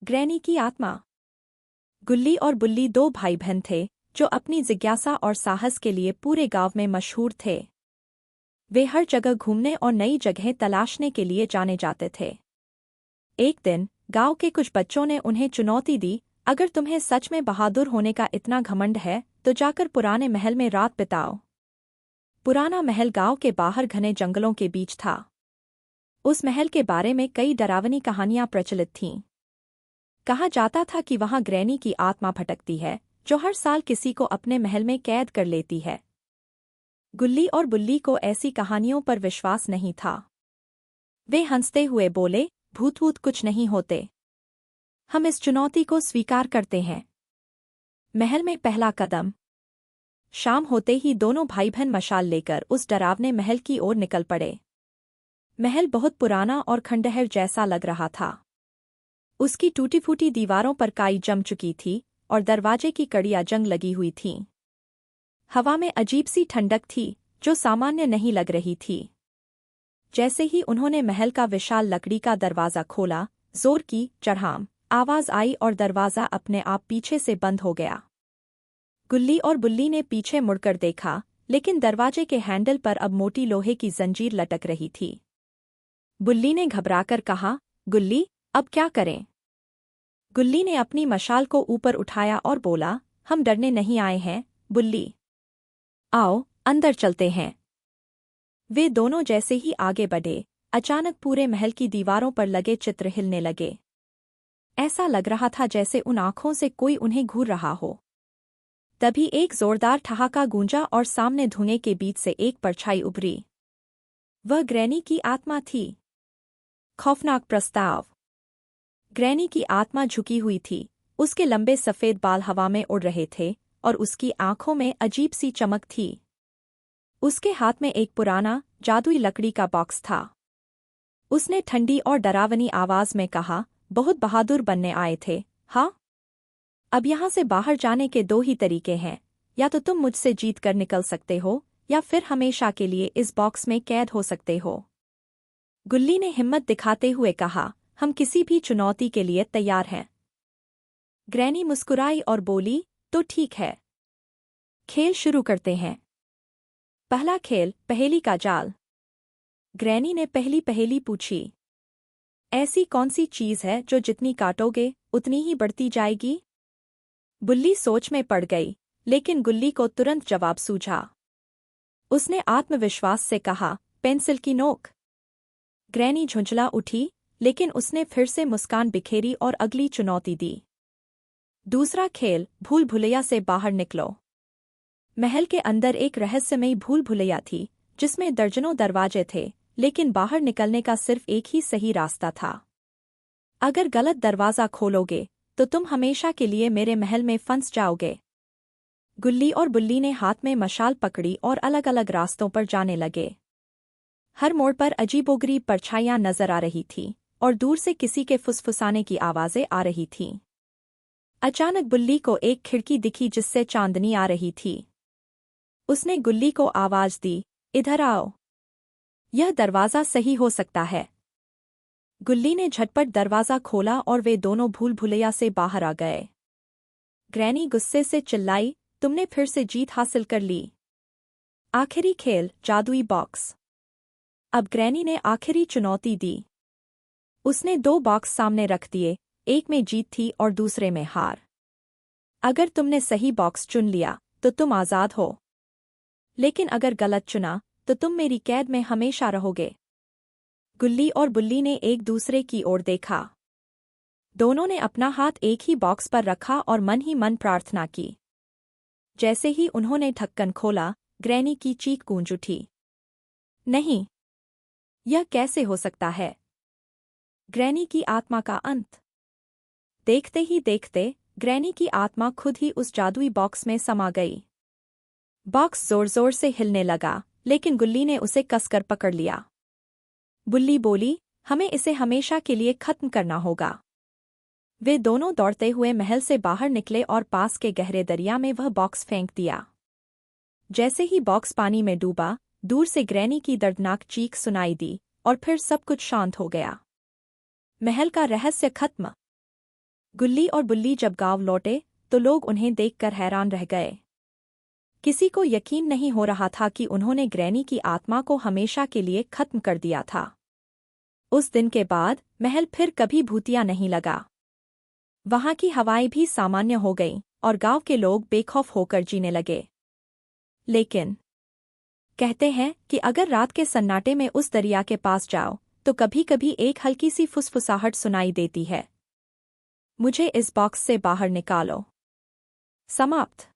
Granny की आत्मा। गुल्ली और बुल्ली दो भाई बहन थे जो अपनी जिज्ञासा और साहस के लिए पूरे गांव में मशहूर थे। वे हर जगह घूमने और नई जगहें तलाशने के लिए जाने जाते थे। एक दिन गांव के कुछ बच्चों ने उन्हें चुनौती दी, अगर तुम्हें सच में बहादुर होने का इतना घमंड है तो जाकर पुराने महल में रात बिताओ। पुराना महल गांव के बाहर घने जंगलों के बीच था। उस महल के बारे में कई डरावनी कहानियां प्रचलित थीं। कहा जाता था कि वहां ग्रैनी की आत्मा भटकती है जो हर साल किसी को अपने महल में कैद कर लेती है। गुल्ली और बुल्ली को ऐसी कहानियों पर विश्वास नहीं था। वे हंसते हुए बोले, भूत वूत कुछ नहीं होते, हम इस चुनौती को स्वीकार करते हैं। महल में पहला कदम। शाम होते ही दोनों भाई बहन मशाल लेकर उस डरावने महल की ओर निकल पड़े। महल बहुत पुराना और खंडहर जैसा लग रहा था। उसकी टूटी-फूटी दीवारों पर काई जम चुकी थी और दरवाजे की कड़ियां जंग लगी हुई थीं। हवा में अजीब सी ठंडक थी जो सामान्य नहीं लग रही थी। जैसे ही उन्होंने महल का विशाल लकड़ी का दरवाजा खोला, जोर की चढ़ाम आवाज आई और दरवाजा अपने आप पीछे से बंद हो गया। गुल्ली और बुल्ली ने पीछे मुड़कर देखा, लेकिन दरवाजे के हैंडल पर अब मोटी लोहे की जंजीर लटक रही थी। बुल्ली ने घबराकर कहा, गुल्ली, अब क्या करें? गुल्ली ने अपनी मशाल को ऊपर उठाया और बोला, हम डरने नहीं आए हैं, बुल्ली। आओ, अंदर चलते हैं। वे दोनों जैसे ही आगे बढ़े, अचानक पूरे महल की दीवारों पर लगे चित्र हिलने लगे। ऐसा लग रहा था जैसे उन आंखों से कोई उन्हें घूर रहा हो। तभी एक जोरदार ठहाका गूंजा और सामने धुएं के बीच से एक परछाई उभरी। वह ग्रैनी की आत्मा थी। खौफनाक प्रस्ताव। ग्रैनी की आत्मा झुकी हुई थी, उसके लंबे सफेद बाल हवा में उड़ रहे थे और उसकी आंखों में अजीब सी चमक थी। उसके हाथ में एक पुराना, जादुई लकड़ी का बॉक्स था। उसने ठंडी और डरावनी आवाज में कहा, बहुत बहादुर बनने आए थे, हाँ? अब यहाँ से बाहर जाने के दो ही तरीके हैं, या तो तुम मुझसे जीत कर निकल सकते हो या फिर हमेशा के लिए इस बॉक्स में कैद हो सकते हो। गुल्ली ने हिम्मत दिखाते हुए कहा, हम किसी भी चुनौती के लिए तैयार हैं। ग्रैनी मुस्कुराई और बोली, तो ठीक है। खेल शुरू करते हैं। पहला खेल, पहेली का जाल। ग्रैनी ने पहली पहेली पूछी। ऐसी कौन सी चीज है जो जितनी काटोगे उतनी ही बढ़ती जाएगी? बुल्ली सोच में पड़ गई, लेकिन गुल्ली को तुरंत जवाब सूझा। उसने आत्मविश्वास से कहा, पेंसिल की नोक। ग्रैनी झुंझला उठी, लेकिन उसने फिर से मुस्कान बिखेरी और अगली चुनौती दी। दूसरा खेल, भूल भुलैया से बाहर निकलो। महल के अंदर एक रहस्यमयी भूल भुलैया थी जिसमें दर्जनों दरवाजे थे, लेकिन बाहर निकलने का सिर्फ एक ही सही रास्ता था। अगर गलत दरवाजा खोलोगे तो तुम हमेशा के लिए मेरे महल में फंस जाओगे। गुल्ली और बुल्ली ने हाथ में मशाल पकड़ी और अलग अलग रास्तों पर जाने लगे। हर मोड़ पर अजीबोगरीब परछाइयां नजर आ रही थीं और दूर से किसी के फुसफुसाने की आवाजें आ रही थीं। अचानक बुल्ली को एक खिड़की दिखी जिससे चांदनी आ रही थी। उसने गुल्ली को आवाज दी, इधर आओ। यह दरवाजा सही हो सकता है। गुल्ली ने झटपट दरवाजा खोला और वे दोनों भूल भुलैया से बाहर आ गए। ग्रैनी गुस्से से चिल्लाई, तुमने फिर से जीत हासिल कर ली। आखिरी खेल, जादुई बॉक्स। अब ग्रैनी ने आखिरी चुनौती दी। उसने दो बॉक्स सामने रख दिए, एक में जीत थी और दूसरे में हार। अगर तुमने सही बॉक्स चुन लिया तो तुम आजाद हो, लेकिन अगर गलत चुना तो तुम मेरी कैद में हमेशा रहोगे। गुल्ली और बुल्ली ने एक दूसरे की ओर देखा। दोनों ने अपना हाथ एक ही बॉक्स पर रखा और मन ही मन प्रार्थना की। जैसे ही उन्होंने ढक्कन खोला, ग्रैनी की चीख गूंज उठी। नहीं, यह कैसे हो सकता है? ग्रैनी की आत्मा का अंत। देखते ही देखते ग्रैनी की आत्मा खुद ही उस जादुई बॉक्स में समा गई। बॉक्स जोर-जोर से हिलने लगा, लेकिन गुल्ली ने उसे कसकर पकड़ लिया। बुल्ली बोली, हमें इसे हमेशा के लिए खत्म करना होगा। वे दोनों दौड़ते हुए महल से बाहर निकले और पास के गहरे दरिया में वह बॉक्स फेंक दिया। जैसे ही बॉक्स पानी में डूबा, दूर से ग्रैनी की दर्दनाक चीख सुनाई दी और फिर सब कुछ शांत हो गया। महल का रहस्य खत्म। गुल्ली और बुल्ली जब गांव लौटे तो लोग उन्हें देखकर हैरान रह गए। किसी को यकीन नहीं हो रहा था कि उन्होंने ग्रैनी की आत्मा को हमेशा के लिए खत्म कर दिया था। उस दिन के बाद महल फिर कभी भूतिया नहीं लगा। वहां की हवाएं भी सामान्य हो गईं और गांव के लोग बेखौफ होकर जीने लगे। लेकिन कहते हैं कि अगर रात के सन्नाटे में उस दरिया के पास जाओ तो कभी-कभी एक हल्की सी फुसफुसाहट सुनाई देती है। मुझे इस बॉक्स से बाहर निकालो। समाप्त।